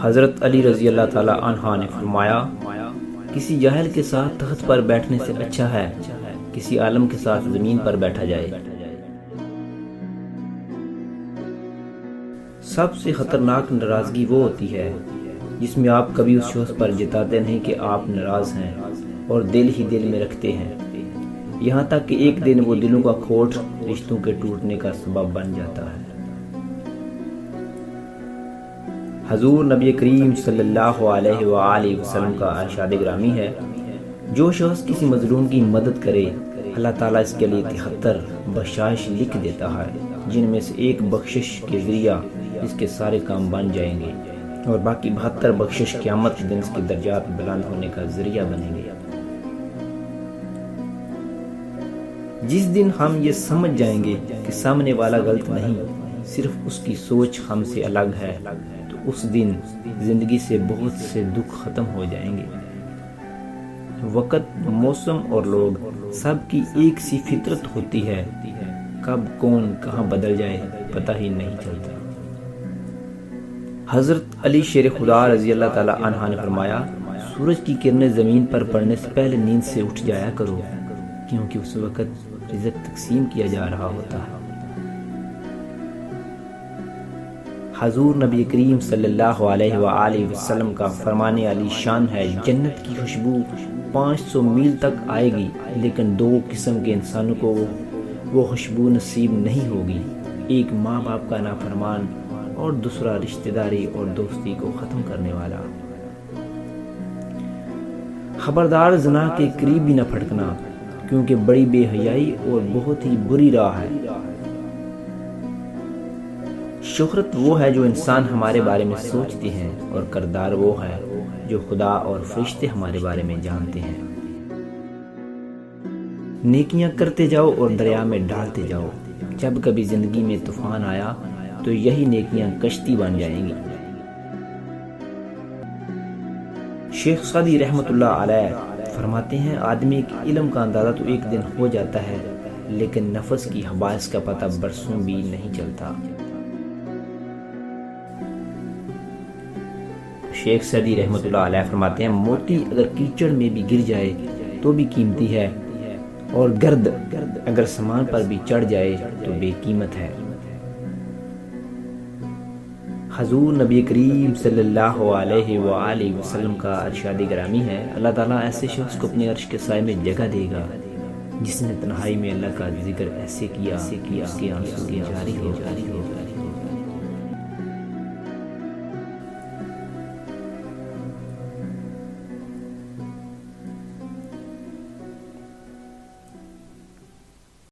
حضرت علی رضی اللہ تعالیٰ عنہ نے فرمایا، کسی جاہل کے ساتھ تخت پر بیٹھنے سے اچھا ہے کسی عالم کے ساتھ زمین پر بیٹھا جائے۔ سب سے خطرناک ناراضگی وہ ہوتی ہے جس میں آپ کبھی اس شخص پر جتاتے نہیں کہ آپ ناراض ہیں اور دل ہی دل میں رکھتے ہیں، یہاں تک کہ ایک دن وہ دلوں کا کھوٹ رشتوں کے ٹوٹنے کا سبب بن جاتا ہے۔ حضور نبی کریم صلی اللہ علیہ وآلہ وسلم کا ارشاد گرامی ہے، جو شخص کسی مظلوم کی مدد کرے اللہ تعالیٰ اس کے لیے 73 بخشائش لکھ دیتا ہے، جن میں سے ایک بخشش کے ذریعہ اس کے سارے کام بن جائیں گے اور باقی 72 بخشش قیامت دن اس کے درجات بلند ہونے کا ذریعہ بنیں گے۔ جس دن ہم یہ سمجھ جائیں گے کہ سامنے والا غلط نہیں، صرف اس کی سوچ ہم سے الگ ہے، تو اس دن زندگی سے بہت سے دکھ ختم ہو جائیں گے۔ وقت، موسم اور لوگ سب کی ایک سی فطرت ہوتی ہے، کب کون کہاں بدل جائے پتہ ہی نہیں چلتا۔ حضرت علی شیر خدا رضی اللہ تعالیٰ عنہ نے فرمایا، سورج کی کرنیں زمین پر پڑنے سے پہلے نیند سے اٹھ جایا کرو، کیونکہ اس وقت رزق تقسیم کیا جا رہا ہوتا ہے۔ حضور نبی کریم صلی اللہ علیہ وآلہ وسلم کا فرمان علی شان ہے، جنت کی خوشبو 500 میل تک آئے گی، لیکن 2 قسم کے انسانوں کو وہ خوشبو نصیب نہیں ہوگی، ایک ماں باپ کا نافرمان اور دوسرا رشتہ داری اور دوستی کو ختم کرنے والا۔ خبردار زنا کے قریب بھی نہ پھٹکنا، کیونکہ بڑی بے حیائی اور بہت ہی بری راہ ہے۔ شہرت وہ ہے جو انسان ہمارے بارے میں سوچتے ہیں، اور کردار وہ ہے جو خدا اور فرشتے ہمارے بارے میں جانتے ہیں۔ نیکیاں کرتے جاؤ اور دریا میں ڈالتے جاؤ، جب کبھی زندگی میں طوفان آیا تو یہی نیکیاں کشتی بن جائیں گی۔ شیخ سعدی رحمۃ اللہ علیہ فرماتے ہیں، آدمی کے علم کا اندازہ تو ایک دن ہو جاتا ہے، لیکن نفس کی حبائس کا پتہ برسوں بھی نہیں چلتا۔ شیخ سعدی رحمۃ اللہ علیہ فرماتے ہیں، موتی اگر کیچڑ میں بھی گر جائے تو بھی قیمتی ہے، اور گرد اگر سامان پر بھی چڑھ جائے تو بے قیمت ہے۔ حضور نبی کریم صلی اللہ علیہ وآلہ وسلم کا ارشاد گرامی ہے، اللہ تعالیٰ ایسے شخص کو اپنے عرش کے سائے میں جگہ دے گا جس نے تنہائی میں اللہ کا ذکر ایسے کیا اس کے آنسو جاری ہو جائے۔